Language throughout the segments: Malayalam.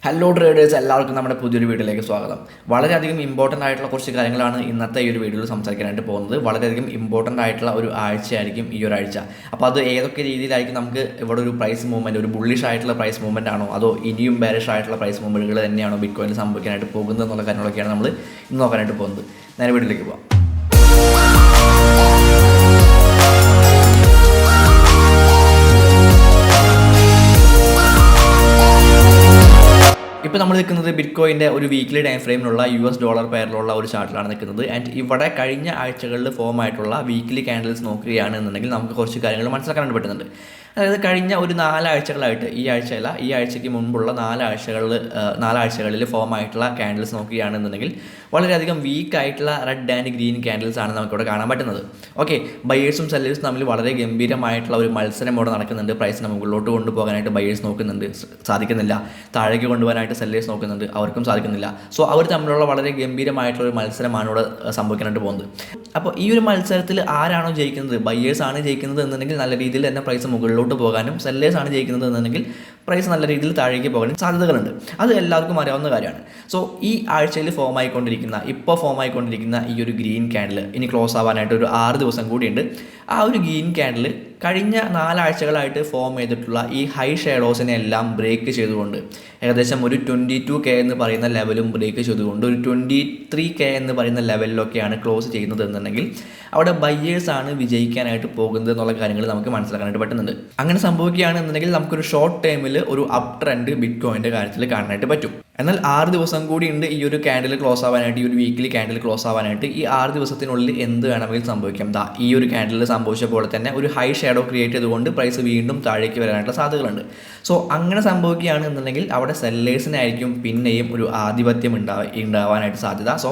ഹലോ ട്രേഡേഴ്സ്, എല്ലാവർക്കും നമ്മുടെ പുതിയൊരു വീഡിയോയിലേക്ക് സ്വാഗതം. വളരെയധികം ഇമ്പോർട്ടൻ്റ് ആയിട്ടുള്ള കുറച്ച് കാര്യങ്ങളാണ് ഇന്നത്തെ ഈ ഒരു വീഡിയോയിൽ സംസാരിക്കാനായിട്ട് പോകുന്നത്. വളരെയധികം ഇമ്പോർട്ടൻ്റ് ആയിട്ടുള്ള ഒരു ആഴ്ചയായിരിക്കും ഈ ഒരു ആഴ്ച. അപ്പോൾ അത് ഏതൊക്കെ രീതിയിലായിരിക്കും നമുക്ക് ഇവിടെ ഒരു പ്രൈസ് മൂവ്മെൻറ്റ്, ഒരു ബുള്ളിഷ് ആയിട്ടുള്ള പ്രൈസ് മൂവ്മെൻ്റ് ആണോ അതോ ഇനിയും ബെയറിഷ് ആയിട്ടുള്ള പ്രൈസ് മൂവ്മെൻറ്റുകൾ തന്നെയാണോ ബിറ്റ്കോയിനിൽ സംഭവിക്കാനായിട്ട് പോകുന്നത് എന്നുള്ള കാര്യങ്ങളൊക്കെയാണ് നമ്മൾ ഇന്ന് നോക്കാനായിട്ട് പോകുന്നത്. നേരെ വീഡിയോയിലേക്ക് പോകാം. ഇപ്പോൾ നമ്മൾ നിൽക്കുന്നത് ബിറ്റ്കോയിൻ്റെ ഒരു വീക്ക്ലി ടൈം ഫ്രെയിമിലുള്ള $US പെയറിലുള്ള ഒരു ചാർട്ടിലാണ് നിൽക്കുന്നത്. ആൻഡ് ഇവിടെ കഴിഞ്ഞ ആഴ്ചകളിൽ ഫോം ആയിട്ടുള്ള വീക്ക്ലി ക്യാൻഡിൽസ് നോക്കുകയാണെന്നുണ്ടെങ്കിൽ നമുക്ക് കുറച്ച് കാര്യങ്ങൾ മനസ്സിലാക്കാൻ പറ്റുന്നുണ്ട്. അതായത് കഴിഞ്ഞ ഒരു 4 ആഴ്ചകളായിട്ട്, ഈ ആഴ്ചയ്ക്ക് മുൻപുള്ള 4 ആഴ്ചകളിൽ ഫോം ആയിട്ടുള്ള ക്യാൻഡിൽസ് നോക്കുകയാണെന്നുണ്ടെങ്കിൽ വളരെയധികം വീക്ക് ആയിട്ടുള്ള റെഡ് ആൻഡ് ഗ്രീൻ ക്യാൻഡിൽസ് ആണ് നമുക്കിവിടെ കാണാൻ പറ്റുന്നത്. ഓക്കെ, ബയേഴ്സും സെല്ലേഴ്സും തമ്മിൽ വളരെ ഗംഭീരമായിട്ടുള്ള ഒരു മത്സരം ഇവിടെ നടക്കുന്നുണ്ട്. പ്രൈസിനെ മുകളിലോട്ട് കൊണ്ടുപോകാനായിട്ട് ബയേഴ്സ് നോക്കുന്നുണ്ട്, സാധിക്കുന്നില്ല. താഴേക്ക് കൊണ്ടുപോകാനായിട്ട് സെല്ലേഴ്സ് നോക്കുന്നുണ്ട്, അവർക്കും സാധിക്കുന്നില്ല. സോ അവർ തമ്മിലുള്ള വളരെ ഗംഭീരമായിട്ടുള്ള ഒരു മത്സരമാണ് ഇവിടെ സംഭവിക്കാനായിട്ട് പോകുന്നത്. അപ്പോൾ ഈ ഒരു മത്സരത്തിൽ ആരാണോ ജയിക്കുന്നത്, ബയേഴ്സ് ആണ് ജയിക്കുന്നത് എന്നുണ്ടെങ്കിൽ നല്ല രീതിയിൽ തന്നെ പ്രൈസ് മുകളിലോട്ട് പോകാനും, സെല്ലേഴ്സ് ആണ് ജയിക്കുന്നത് എന്നുണ്ടെങ്കിൽ പ്രൈസ് നല്ല രീതിയിൽ താഴേക്ക് പോകാനും സാധ്യതകളുണ്ട്. അത് എല്ലാവർക്കും അറിയാവുന്ന കാര്യമാണ്. സോ ഈ ആഴ്ചയിൽ ഫോം ആയിക്കൊണ്ടിരിക്കുന്ന ഈ ഒരു ഗ്രീൻ ക്യാൻഡിൽ ഇനി ക്ലോസ് ആവാനായിട്ട് ഒരു 6 ദിവസം കൂടിയുണ്ട്. ആ ഒരു ഗ്രീൻ ക്യാൻഡിൽ കഴിഞ്ഞ 4 ആഴ്ചകളായിട്ട് ഫോം ചെയ്തിട്ടുള്ള ഈ ഹൈ ഷാഡോസിനെ എല്ലാം ബ്രേക്ക് ചെയ്തുകൊണ്ട് ഏകദേശം ഒരു 22K എന്ന് പറയുന്ന ലെവലും ബ്രേക്ക് ചെയ്തുകൊണ്ട് ഒരു 23K എന്ന് പറയുന്ന ലെവലിലൊക്കെയാണ് ക്ലോസ് ചെയ്യുന്നത് എന്നുണ്ടെങ്കിൽ അവിടെ ബയ്യേഴ്സാണ് വിജയിക്കാനായിട്ട് പോകുന്നത് എന്നുള്ള കാര്യങ്ങൾ നമുക്ക് മനസ്സിലാക്കാനായിട്ട് പറ്റുന്നുണ്ട്. അങ്ങനെ സംഭവിക്കുകയാണെന്നുണ്ടെങ്കിൽ നമുക്കൊരു ഷോർട്ട് ടൈമിൽ ഒരു അപ് ട്രെൻഡ് ബിറ്റ്കോയിൻ്റെ കാര്യത്തിൽ കാണാനായിട്ട് പറ്റും. എന്നാൽ 6 ദിവസം കൂടി ഉണ്ട് ഈ ഒരു ക്യാൻഡിൽ ക്ലോസ് ആവാനായിട്ട്, ഈ ഒരു വീക്കിലി ക്യാൻഡിൽ ക്ലോസ് ആവാനായിട്ട്. ഈ 6 ദിവസത്തിനുള്ളിൽ എന്ത് വേണമെങ്കിലും സംഭവിക്കാം. ഈ ഒരു ക്യാൻഡിൽ സംഭവിച്ച പോലെ തന്നെ ഒരു ഹൈ ഷാഡോ ക്രിയേറ്റ് ചെയ്തുകൊണ്ട് പ്രൈസ് വീണ്ടും താഴേക്ക് വരാനായിട്ടുള്ള സാധ്യതകളുണ്ട്. സോ അങ്ങനെ സംഭവിക്കുകയാണെന്നുണ്ടെങ്കിൽ അവിടെ സെല്ലേഴ്സിനായിരിക്കും പിന്നെയും ഒരു ആധിപത്യം ഉണ്ടാവാനായിട്ട് സാധ്യത. സോ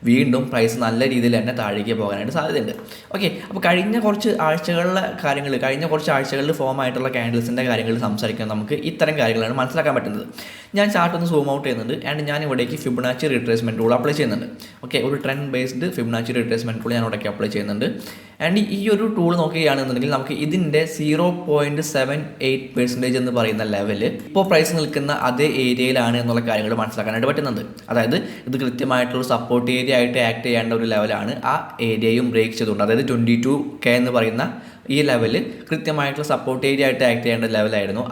വീണ്ടും പ്രൈസ് നല്ല രീതിയിൽ തന്നെ താഴേക്ക് പോകാനായിട്ട് സാധ്യതയുണ്ട്. ഓക്കെ, അപ്പോൾ കഴിഞ്ഞ കുറച്ച് ആഴ്ചകളിൽ ഫോം ആയിട്ടുള്ള ക്യാൻഡിൽസിൻ്റെ കാര്യങ്ങൾ സംസാരിക്കാൻ നമുക്ക് ഇത്തരം കാര്യങ്ങളാണ് മനസ്സിലാക്കാൻ പറ്റുന്നത്. ഞാൻ ചാർട്ട് ഒന്ന് സൂം ഔട്ട് ചെയ്യുന്നുണ്ട്. ആൻഡ് ഞാൻ ഇവിടേക്ക് ഫിബൊനാച്ചി റിട്രേസ്മെൻറ്റ് റൂൾ അപ്ലൈ ചെയ്യുന്നുണ്ട്. ഓക്കെ, ഒരു trend based Fibonacci retracement rule ഞാൻ ഇവിടേക്ക് അപ്ലൈ ചെയ്യുന്നുണ്ട്. ആൻഡ് ഈ ഒരു ടൂൾ നോക്കുകയാണെന്നുണ്ടെങ്കിൽ നമുക്ക് ഇതിൻ്റെ 0.78% എന്ന് പറയുന്ന ലെവല് ഇപ്പോൾ പ്രൈസ് നിൽക്കുന്ന അതേ ഏരിയയിലാണ് എന്നുള്ള കാര്യങ്ങൾ മനസ്സിലാക്കാനായിട്ട് പറ്റുന്നുണ്ട്. അതായത് ഇത് കൃത്യമായിട്ടുള്ള സപ്പോർട്ട് ഏരിയ ആയിട്ട് ആക്ട് ചെയ്യേണ്ട ഒരു ലെവലാണ്. ആ ഏരിയയും ബ്രേക്ക് ചെയ്തുകൊണ്ട്, അതായത് 22K എന്ന് പറയുന്ന ഈ ലെവല് കൃത്യമായിട്ടുള്ള സപ്പോർട്ട് ഏരിയ ആയിട്ട് ആക്ട് ചെയ്യേണ്ട ലെവലായിരുന്നു.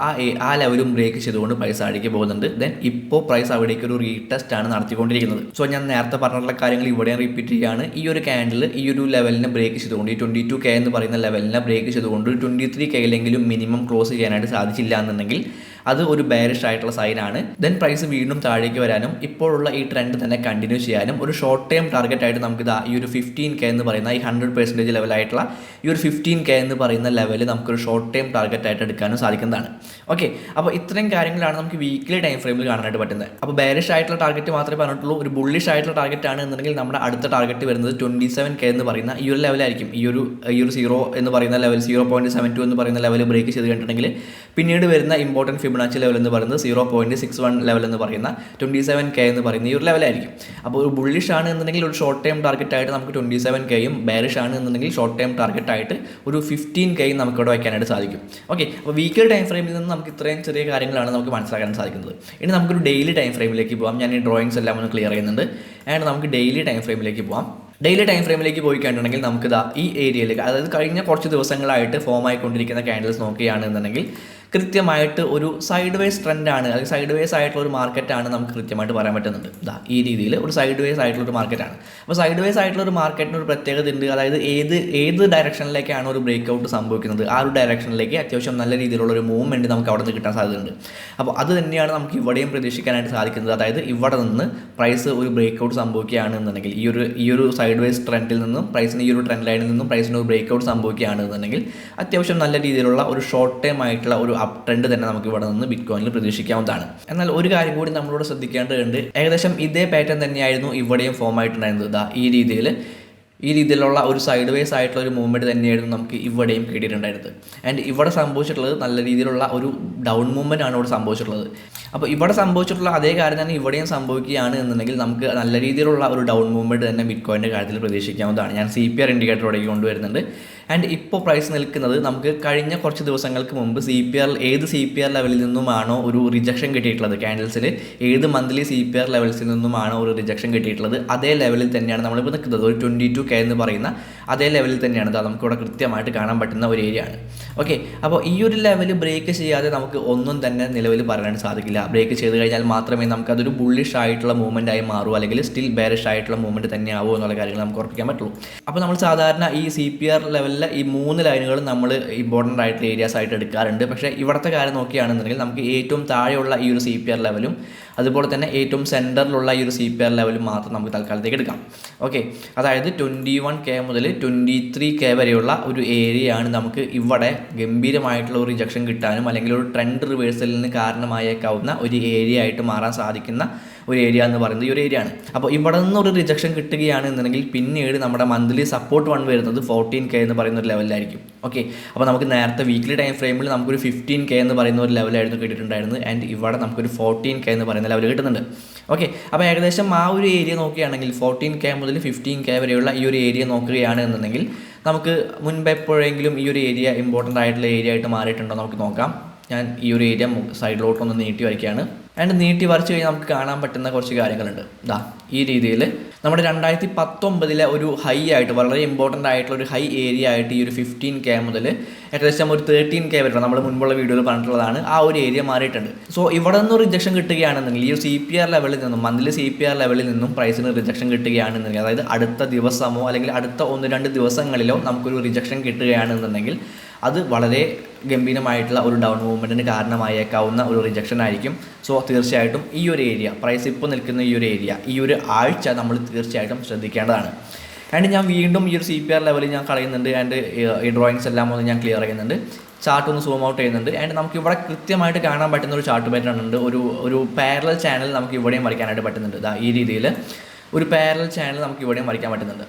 ആ ലെവലും ബ്രേക്ക് ചെയ്തുകൊണ്ട് പ്രൈസ് താഴേക്ക് പോകുന്നുണ്ട്. ദെൻ ഇപ്പോൾ പ്രൈസ് അവിടേക്ക് ഒരു റീടെസ്റ്റ് ആണ് നടത്തിക്കൊണ്ടിരിക്കുന്നത്. സോ ഞാൻ നേരത്തെ പറഞ്ഞിട്ടുള്ള കാര്യങ്ങൾ ഇവിടെയും റിപ്പീറ്റ് ചെയ്യുകയാണ്. ഈ ഒരു ക്യാൻഡിൽ ഈ ഒരു ലെവലിനെ ബ്രേക്ക് ചെയ്തുകൊണ്ട്, ഈ 22K എന്ന് പറയുന്ന ലെവലിനെ ബ്രേക്ക് ചെയ്തുകൊണ്ട് 23Kയിലെങ്കിലും മിനിമം ക്ലോസ് ചെയ്യാനായിട്ട് സാധിച്ചില്ല എന്നുണ്ടെങ്കിൽ അത് ഒരു ബെയറിഷ് ആയിട്ടുള്ള സൈനാണ്. ദെൻ പ്രൈസ് വീണ്ടും താഴേക്ക് വരാനും ഇപ്പോഴുള്ള ഈ ട്രെൻഡ് തന്നെ കണ്ടിന്യൂ ചെയ്യാനും ഒരു ഷോർട്ട് ടൈം ടാർഗറ്റ് ആയിട്ട് നമുക്ക് ഈ ഒരു 15K എന്ന് പറയുന്ന ഈ 100% ലെവലായിട്ടുള്ള ഈ ഒരു 15K എന്ന് പറയുന്ന ലെവൽ നമുക്കൊരു ഷോർട്ട് ടൈം ടാർഗറ്റ് ആയിട്ട് എടുക്കാനും സാധിക്കുന്നതാണ്. ഓക്കെ, അപ്പോൾ ഇത്രയും കാര്യങ്ങളാണ് നമുക്ക് വീക്ക്ലി ടൈം ഫ്രെയിമിൽ കാണാനായിട്ട് പറ്റുന്നത്. അപ്പോൾ ബെയറിഷ് ആയിട്ടുള്ള ടാർഗറ്റ് മാത്രമേ പറഞ്ഞിട്ടുള്ളൂ. ഒരു ബുള്ളിഷ് ആയിട്ടുള്ള ടാർഗറ്റ് ആണ് എന്നുണ്ടെങ്കിൽ നമ്മുടെ അടുത്ത ടാർഗറ്റ് വരുന്നത് 27K എന്ന് പറയുന്ന ഈ ഒരു ലെവലായിരിക്കും. ഈ ഒരു 0 എന്ന് പറയുന്ന ലെവൽ, 0.72 എന്ന് പറയുന്ന ലെവൽ ബ്രേക്ക് ചെയ്ത് കഴിഞ്ഞിട്ടുണ്ടെങ്കിൽ പിന്നീട് വരുന്ന ഇമ്പോർട്ടൻറ്റ് ഫിബൊനാച്ചി ലെവൽ എന്ന് പറയുന്നത് 0.61 ലെവൽ എന്ന് പറയുന്ന 27K എന്ന് പറയുന്ന ഈ ഒരു ലെവലായിരിക്കും. അപ്പോൾ ഒരു ബുള്ളിഷ് ആണ് എന്നുണ്ടെങ്കിൽ ഒരു ഷോർട്ട് ടൈം ടാർഗറ്റ് ആയിട്ട് നമുക്ക് 27Kയും, ബെയറിഷ് ആണ് എന്നുണ്ടെങ്കിൽ ഷോർട്ട് ടൈം ടാർഗറ്റ് ആയിട്ട് ഒരു 15Kയും നമുക്കിവിടെ വയ്ക്കാനായിട്ട് സാധിക്കും. ഓക്കെ, അപ്പോൾ വീക്കിലി ടൈം ഫ്രെയിമിൽ നിന്ന് നമുക്ക് ഇത്രയും ചെറിയ കാര്യങ്ങളാണ് നമുക്ക് മനസ്സിലാക്കാൻ സാധിക്കുന്നത്. ഇനി നമുക്കൊരു ഡെയിലി ടൈം ഫ്രെയിമിലേക്ക് പോകാം. ഞാൻ ഈ ഡ്രോയിങ്സ് എല്ലാം ഒന്ന് ക്ലിയർ ചെയ്യുന്നുണ്ട്. ആൻഡ് നമുക്ക് ഡെയിലി ടൈം ഫ്രെയിമിലേക്ക് പോകാം. ഡെയിലി ടൈം ഫ്രെയിമിലേക്ക് പോയി കഴിഞ്ഞിട്ടുണ്ടെങ്കിൽ നമുക്ക് ഈ ഏരിയയിലേക്ക്, അതായത് കഴിഞ്ഞ കുറച്ച് ദിവസങ്ങളായിട്ട് ഫോം ആയിക്കൊണ്ടിരിക്കുന്ന ക്യാൻഡിൽസ് നോക്കുകയാണെന്നുണ്ടെങ്കിൽ കൃത്യമായിട്ട് ഒരു സൈഡ് വേസ് ട്രെൻഡാണ്, അല്ലെങ്കിൽ സൈഡ് വേസ് ആയിട്ടുള്ള ഒരു മാർക്കറ്റാണ് നമുക്ക് കൃത്യമായിട്ട് പറയാൻ പറ്റുന്നുണ്ട്. ഈ രീതിയിൽ ഒരു സൈഡ് വേസ് ആയിട്ടുള്ള ഒരു മാർക്കറ്റാണ്. അപ്പോൾ സൈഡ് വേസ് ആയിട്ടുള്ള ഒരു മാർക്കറ്റിന് ഒരു പ്രത്യേകത ഉണ്ട്. അതായത് ഏത് ഡയറക്ഷനിലേക്കാണ് ഒരു ബ്രേക്ക് ഔട്ട് സംഭവിക്കുന്നത് ആ ഒരു ഡയറക്ഷനിലേക്ക് അത്യാവശ്യം നല്ല രീതിയിലുള്ള ഒരു മൂവ്മെൻറ്റ് നമുക്ക് അവിടെ നിന്ന് കിട്ടാൻ സാധ്യതയുണ്ട്. അപ്പോൾ അത് തന്നെയാണ് നമുക്ക് ഇവിടെയും പ്രതീക്ഷിക്കാനായിട്ട് സാധിക്കുന്നത്. അതായത് ഇവിടെ നിന്ന് പ്രൈസ് ഒരു ബ്രേക്ക് ഔട്ട് സംഭവിക്കുകയാണെന്നുണ്ടെങ്കിൽ ഈ ഒരു സൈഡ് വേസ് ട്രെൻഡിൽ നിന്നും പ്രൈസിന് ഈ ഒരു ട്രെൻഡ് ലൈനിൽ നിന്നും പ്രൈസിന് ഒരു ബ്രേക്ക് ഔട്ട് സംഭവിക്കുകയാണെന്നുണ്ടെങ്കിൽ അത്യാവശ്യം നല്ല രീതിയിലുള്ള ഒരു ഷോർട്ട് ടൈം ആയിട്ടുള്ള ഒരു അപ് ട്രെൻഡ് തന്നെ നമുക്ക് ഇവിടെ നിന്ന് ബിറ്റ്കോയിനിൽ പ്രതീക്ഷിക്കാവുന്നതാണ്. എന്നാൽ ഒരു കാര്യം കൂടി നമ്മളോട് ശ്രദ്ധിക്കേണ്ടതുണ്ട്. ഏകദേശം ഇതേ പാറ്റേൺ തന്നെയായിരുന്നു ഇവിടെയും ഫോം ആയിട്ടുണ്ടായിരുന്നത്. ഈ രീതിയിലുള്ള ഒരു സൈഡ് വേസ് ആയിട്ടുള്ള ഒരു മൂവ്മെൻറ്റ് തന്നെയായിരുന്നു നമുക്ക് ഇവിടെയും കിട്ടിയിട്ടുണ്ടായിരുന്നത്. ആൻഡ് ഇവിടെ സംഭവിച്ചിട്ടുള്ളത് നല്ല രീതിയിലുള്ള ഒരു ഡൗൺ മൂവ്മെൻ്റ് ആണ് ഇവിടെ സംഭവിച്ചിട്ടുള്ളത്. അപ്പോൾ ഇവിടെ സംഭവിച്ചിട്ടുള്ള അതേ കാര്യം തന്നെ ഇവിടെയും സംഭവിക്കുകയാണ് എന്നുണ്ടെങ്കിൽ നമുക്ക് നല്ല രീതിയിലുള്ള ഒരു ഡൗൺ മൂവ്മെൻറ്റ് തന്നെ ബിറ്റ്കോയിൻ്റെ കാര്യത്തിൽ പ്രതീക്ഷിക്കാവുന്നതാണ്. ഞാൻ CPR ഇൻഡിക്കേറ്ററോടേക്ക് കൊണ്ടുവരുന്നുണ്ട്. ആൻഡ് ഇപ്പോൾ പ്രൈസ് നിൽക്കുന്നത് നമുക്ക് കഴിഞ്ഞ കുറച്ച് ദിവസങ്ങൾക്ക് മുമ്പ് ഏത് CPR ലെവലിൽ നിന്നുമാണോ ഒരു റിജക്ഷൻ കിട്ടിയിട്ടുള്ളത്, ക്യാൻഡിൽസിൽ ഏത് മന്ത്ലി CPR ലെവൽസിൽ നിന്നുമാണോ ഒരു റിജക്ഷൻ കിട്ടിയിട്ടുള്ളത് അതേ ലെവലിൽ തന്നെയാണ് നമ്മളിപ്പോൾ നിൽക്കുന്നത്. ഒരു 22K എന്ന് പറയുന്ന അതേ ലെവലിൽ തന്നെയാണ് നമുക്കിവിടെ കൃത്യമായിട്ട് കാണാൻ പറ്റുന്ന ഒരു ഏരിയ ആണ്. ഓക്കെ, അപ്പോൾ ഈ ഒരു ലെവൽ ബ്രേക്ക് ചെയ്യാതെ നമുക്ക് ഒന്നും തന്നെ നിലവിൽ പറയാൻ സാധിക്കില്ല. ബ്രേക്ക് ചെയ്ത് കഴിഞ്ഞാൽ മാത്രമേ നമുക്കതൊരു ബുള്ളിഷ് ആയിട്ടുള്ള മൂവ്മെൻ്റ് ആയി മാറൂ, അല്ലെങ്കിൽ സ്റ്റിൽ ബെയറിഷ് ആയിട്ടുള്ള മൂവ്മെൻറ്റ് തന്നെ ആവുമോ എന്നുള്ള കാര്യങ്ങൾ നമുക്ക് ഉറപ്പിക്കാൻ പറ്റുള്ളൂ. അപ്പോൾ നമ്മൾ സാധാരണ ഈ CPR ലെവലിലെ ഈ 3 ലൈനുകളും നമ്മൾ ഇമ്പോർട്ടൻ്റ് ആയിട്ടുള്ള ഏരിയാസ് ആയിട്ട് എടുക്കാറുണ്ട്. പക്ഷേ ഇവിടുത്തെ കാര്യം നോക്കുകയാണെന്നുണ്ടെങ്കിൽ നമുക്ക് ഏറ്റവും താഴെയുള്ള ഈ ഒരു CPR ലെവലും അതുപോലെ തന്നെ ഏറ്റവും സെൻറ്ററിലുള്ള ഈ ഒരു CPR ലെവലും മാത്രം നമുക്ക് തൽക്കാലത്തേക്ക് എടുക്കാം. ഓക്കെ, അതായത് 21K മുതൽ 23K വരെയുള്ള ഒരു ഏരിയയാണ് നമുക്ക് ഇവിടെ ഗംഭീരമായിട്ടുള്ള ഒരു റിജക്ഷൻ കിട്ടാനും അല്ലെങ്കിൽ ഒരു ട്രെൻഡ് റിവേഴ്സലിന് കാരണമായേക്കാവുന്ന ഒരു ഏരിയ ആയിട്ട് മാറാൻ സാധിക്കുന്ന ഒരു ഏരിയ എന്ന് പറയുന്നത് ഈ ഒരു ഏരിയ ആണ്. അപ്പോൾ ഇവിടെ നിന്നൊരു റിജക്ഷൻ കിട്ടുകയാണ് എന്നുണ്ടെങ്കിൽ പിന്നീട് നമ്മുടെ മന്ത്ലി സപ്പോർട്ട് വരുന്നത് 14K എന്ന് പറയുന്ന ഒരു ലെവലിലായിരിക്കും. ഓക്കെ, അപ്പോൾ നമുക്ക് നേരത്തെ വീക്ക്ലി ടൈം ഫ്രെയിമിൽ നമുക്കൊരു 15K എന്ന് പറയുന്ന ഒരു ലെവലായിരുന്നു കിട്ടിയിട്ടുണ്ടായിരുന്നത്. ആൻഡ് ഇവിടെ നമുക്കൊരു 14K എന്ന് പറയുന്ന ലെവൽ കിട്ടുന്നുണ്ട്. ഓക്കെ, അപ്പോൾ ഏകദേശം ആ ഒരു ഏരിയ നോക്കുകയാണെങ്കിൽ 14K മുതൽ 15K വരെയുള്ള ഈ ഒരു ഏരിയ നോക്കുകയാണ് എന്നുണ്ടെങ്കിൽ നമുക്ക് മുൻപ് എപ്പോഴെങ്കിലും ഈ ഒരു ഏരിയ ഇമ്പോർട്ടൻ്റ് ആയിട്ടുള്ള ഏരിയ ആയിട്ട് മാറിയിട്ടുണ്ടോ നമുക്ക് നോക്കാം. ഞാൻ ഈ ഒരു ഏരിയ സൈഡിലോട്ടൊന്ന് നീട്ടി വരയ്ക്കുകയാണ്. ആൻഡ് നീട്ടി വരച്ച് കഴിഞ്ഞാൽ നമുക്ക് കാണാൻ പറ്റുന്ന കുറച്ച് കാര്യങ്ങളുണ്ട്. ഈ രീതിയിൽ നമ്മുടെ 2019 ഒരു ഹൈ ആയിട്ട് വളരെ ഇമ്പോർട്ടൻ്റ് ആയിട്ടുള്ള ഒരു ഹൈ ഏരിയ ആയിട്ട് ഈ ഒരു 15K മുതൽ ഏകദേശം ഒരു 13K വരെ നമ്മൾ മുൻപുള്ള വീഡിയോയിൽ പറഞ്ഞിട്ടുള്ളതാണ്, ആ ഒരു ഏരിയ മാറിയിട്ടുണ്ട്. സോ ഇവിടെ നിന്ന് റിജക്ഷൻ കിട്ടുകയാണെന്നുണ്ടെങ്കിൽ ഈ ഒരു CPR ലെവലിൽ നിന്നും മന്ത്ലി CPR ലെവലിൽ നിന്നും പ്രൈസിന് റിജക്ഷൻ കിട്ടുകയാണെന്നുണ്ടെങ്കിൽ, അതായത് അടുത്ത ദിവസമോ അല്ലെങ്കിൽ അടുത്ത 1-2 ദിവസങ്ങളിലോ നമുക്കൊരു റിജക്ഷൻ കിട്ടുകയാണെന്നുണ്ടെങ്കിൽ അത് വളരെ ഗംഭീരമായിട്ടുള്ള ഒരു ഡൗൺ മൂവ്മെൻറ്റിന് കാരണമായേക്കാവുന്ന ഒരു റിജക്ഷൻ ആയിരിക്കും. സോ തീർച്ചയായിട്ടും ഈ ഒരു ഏരിയ, പ്രൈസ് ഇപ്പോൾ നിൽക്കുന്ന ഈ ഒരു ഏരിയ, ഈ ഒരു ആഴ്ച നമ്മൾ തീർച്ചയായിട്ടും ശ്രദ്ധിക്കേണ്ടതാണ്. ആൻഡ് ഞാൻ വീണ്ടും ഈ ഒരു CPR ലെവലിൽ ഞാൻ കളയുന്നുണ്ട്. ആൻഡ് ഈ ഡ്രോയിങ്സ് എല്ലാം ഒന്ന് ഞാൻ ക്ലിയർ ചെയ്യുന്നുണ്ട്, ചാർട്ട് ഒന്ന് സൂം ഔട്ട് ചെയ്യുന്നുണ്ട്. ആൻഡ് നമുക്ക് ഇവിടെ കൃത്യമായിട്ട് കാണാൻ പറ്റുന്ന ഒരു ചാർട്ട് പാറ്റേൺ ഉണ്ട്. ഒരു പാരലൽ ചാനൽ നമുക്ക് ഇവിടെയും വരയ്ക്കാനായിട്ട് പറ്റുന്നുണ്ട്. ഈ രീതിയിൽ ഒരു പാരലൽ ചാനൽ നമുക്ക് ഇവിടെയും വരയ്ക്കാൻ പറ്റുന്നുണ്ട്.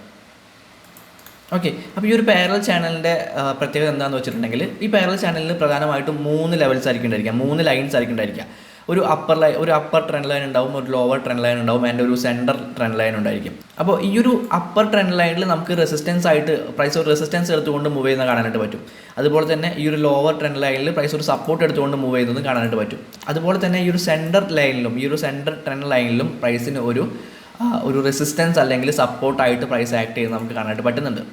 ഓക്കെ, അപ്പോൾ ഈ ഒരു പാരലൽ ചാനലിൻ്റെ പ്രത്യേകത എന്താണെന്ന് വെച്ചിട്ടുണ്ടെങ്കിൽ, ഈ പാരലൽ ചാനലിൽ പ്രധാനമായിട്ടും 3 ലെവൽസ് ആയിരിക്കും ഉണ്ടായിരിക്കുക, 3 ലൈൻസ് ആയിരിക്കും ഉണ്ടായിരിക്കുക. ഒരു അപ്പർ ട്രെൻഡ് ലൈൻ ഉണ്ടാവും, ഒരു ലോവർ ട്രെൻഡ് ലൈൻ ഉണ്ടാവും, ആൻഡ് ഒരു സെൻറ്റർ ട്രെൻഡ് ലൈൻ ഉണ്ടായിരിക്കും. അപ്പോൾ ഈ ഒരു അപ്പർ ട്രെൻഡ് ലൈനിൽ നമുക്ക് റെസിസ്റ്റൻസ് ആയിട്ട് പ്രൈസ് ഒരു റെസിസ്റ്റൻസ് എടുത്തുകൊണ്ട് മൂവ് ചെയ്യുന്ന കാണാനായിട്ട് പറ്റും. അതുപോലെ തന്നെ ഈ ഒരു ലോവർ ട്രെൻഡ് ലൈനിൽ പ്രൈസ് ഒരു സപ്പോർട്ട് എടുത്തുകൊണ്ട് മൂവ് ചെയ്യുന്നതും കാണാനായിട്ട് പറ്റും. അതുപോലെ തന്നെ ഈ ഒരു സെൻറ്റർ ലൈനിലും ഈ ഒരു സെൻറ്റർ ട്രെൻഡ് ലൈനിലും പ്രൈസിന് ഒരു റെസിസ്റ്റൻസ് അല്ലെങ്കിൽ സപ്പോർട്ടായിട്ട് പ്രൈസ് ആക്ട് ചെയ്യുന്നത് നമുക്ക് കാണാനായിട്ട് പറ്റുന്നുണ്ട്.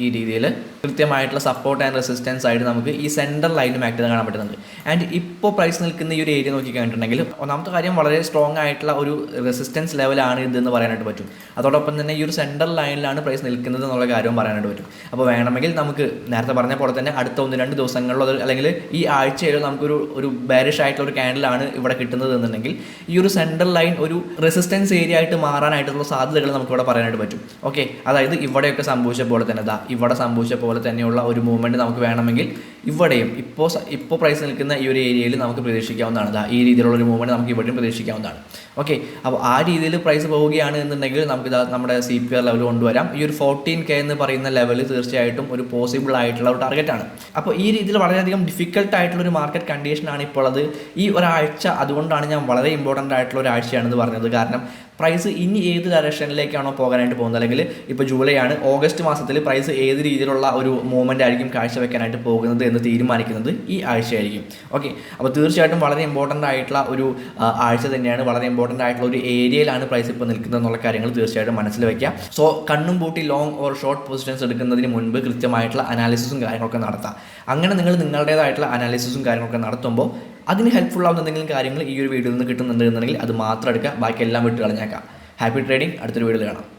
ഈ രീതിയിൽ കൃത്യമായിട്ടുള്ള സപ്പോർട്ട് ആൻഡ് റെസിസ്റ്റൻസ് ആയിട്ട് നമുക്ക് ഈ സെൻറ്റർ ലൈനും ആക്ട് ചെയ്ത് കാണാൻ പറ്റുന്നുണ്ട്. ആൻഡ് ഇപ്പോൾ പ്രൈസ് നിൽക്കുന്ന ഈ ഒരു ഏരിയ നോക്കി കഴിഞ്ഞിട്ടുണ്ടെങ്കിൽ ഒന്നാമത്തെ കാര്യം വളരെ സ്ട്രോങ് ആയിട്ടുള്ള ഒരു റെസിസ്റ്റൻസ് ലെവലാണ് ഇതെന്ന് പറയാനായിട്ട് പറ്റും. അതോടൊപ്പം തന്നെ ഈ ഒരു സെൻറ്റർ ലൈനിലാണ് പ്രൈസ് നിൽക്കുന്നത് എന്നുള്ള കാര്യവും പറയാനായിട്ട് പറ്റും. അപ്പോൾ വേണമെങ്കിൽ നമുക്ക് നേരത്തെ പറഞ്ഞ പോലെ തന്നെ അടുത്ത 1-2 ദിവസങ്ങളിലോ അല്ലെങ്കിൽ ഈ ആഴ്ചയിലോ നമുക്കൊരു ബെയറിഷ് ആയിട്ടുള്ള ഒരു ക്യാൻഡിലാണ് ഇവിടെ കിട്ടുന്നത് എന്നുണ്ടെങ്കിൽ ഈ ഒരു സെൻറ്റർ ലൈൻ ഒരു റെസിസ്റ്റൻസ് ഏരിയ ആയിട്ട് മാറാനായിട്ടുള്ള സാധ്യതകൾ നമുക്കിവിടെ പറയാനായിട്ട് പറ്റും. ഓക്കെ, അതായത് ഇവിടെയൊക്കെ സംഭവിച്ച പോലെ തന്നെ ഇവിടെ സംഭവിച്ച പോലെ തന്നെയുള്ള ഒരു മൂവ്മെൻറ്റ് നമുക്ക് വേണമെങ്കിൽ ഇവിടെയും ഇപ്പോൾ പ്രൈസ് നിൽക്കുന്ന ഈ ഒരു ഏരിയയിൽ നമുക്ക് പ്രതീക്ഷിക്കാവുന്നതാണ്. ഈ രീതിയിലുള്ള ഒരു മൂവ്മെൻറ്റ് നമുക്ക് ഇവിടെയും പ്രതീക്ഷിക്കാവുന്നതാണ്. ഓക്കെ, അപ്പോൾ ആ രീതിയിൽ പ്രൈസ് പോവുകയാണ് എന്നുണ്ടെങ്കിൽ നമുക്ക് നമ്മുടെ CPR ലെവൽ കൊണ്ടുവരാം. ഈ ഒരു 14K എന്ന് പറയുന്ന ലെവൽ തീർച്ചയായിട്ടും ഒരു പോസിബിൾ ആയിട്ടുള്ള ഒരു ടാർഗറ്റാണ്. അപ്പോൾ ഈ രീതിയിൽ വളരെയധികം ഡിഫിക്കൽട്ട് ആയിട്ടുള്ള ഒരു മാർക്കറ്റ് കണ്ടീഷനാണ് ഇപ്പോൾ അത് ഈ ഒരാഴ്ച. അതുകൊണ്ടാണ് ഞാൻ വളരെ ഇമ്പോർട്ടൻ്റ് ആയിട്ടുള്ള ഒരു ആഴ്ചയാണെന്ന് പറഞ്ഞത്. കാരണം പ്രൈസ് ഇനി ഏത് ഡയറക്ഷനിലേക്കാണോ പോകാനായിട്ട് പോകുന്നത്, അല്ലെങ്കിൽ ഇപ്പോൾ ജൂലൈ ആണ്, ഓഗസ്റ്റ് മാസത്തിൽ പ്രൈസ് ഏത് രീതിയിലുള്ള ഒരു മൂവ്മെൻ്റ് ആയിരിക്കും കാഴ്ചവെക്കാനായിട്ട് പോകുന്നത് എന്ന് തീരുമാനിക്കുന്നത് ഈ ആഴ്ചയായിരിക്കും. ഓക്കെ, അപ്പോൾ തീർച്ചയായിട്ടും വളരെ ഇമ്പോർട്ടൻ്റ് ആയിട്ടുള്ള ഒരു ആഴ്ച തന്നെയാണ്. വളരെ ഇമ്പോർട്ടൻ്റ് ആയിട്ടുള്ള ഒരു ഏരിയയിലാണ് പ്രൈസ് ഇപ്പോൾ നിൽക്കുന്നത് എന്നുള്ള കാര്യങ്ങൾ തീർച്ചയായിട്ടും മനസ്സിൽ വയ്ക്കുക. സോ കണ്ണും പൂട്ടി ലോങ് ഓർ ഷോർട്ട് പൊസിഷൻസ് എടുക്കുന്നതിന് മുൻപ് കൃത്യമായിട്ടുള്ള അനാലിസിസും കാര്യങ്ങളൊക്കെ നടത്താം. അങ്ങനെ നിങ്ങൾ നിങ്ങളുടേതായിട്ടുള്ള അനാലിസിസും കാര്യങ്ങളൊക്കെ നടത്തുമ്പോൾ അതിന് ഹെൽപ്ഫുൾ ആവുന്ന എന്തെങ്കിലും കാര്യങ്ങൾ ഈ ഒരു വീഡിയോയിൽ നിന്ന് കിട്ടുന്നുണ്ട് എന്നുണ്ടെങ്കിൽ അത് മാത്രം എടുക്കുക, ബാക്കി എല്ലാം വിട്ട് കളഞ്ഞേക്കാം. Happy trading. അടുത്തൊരു വീഡിയോയിൽ കാണാം.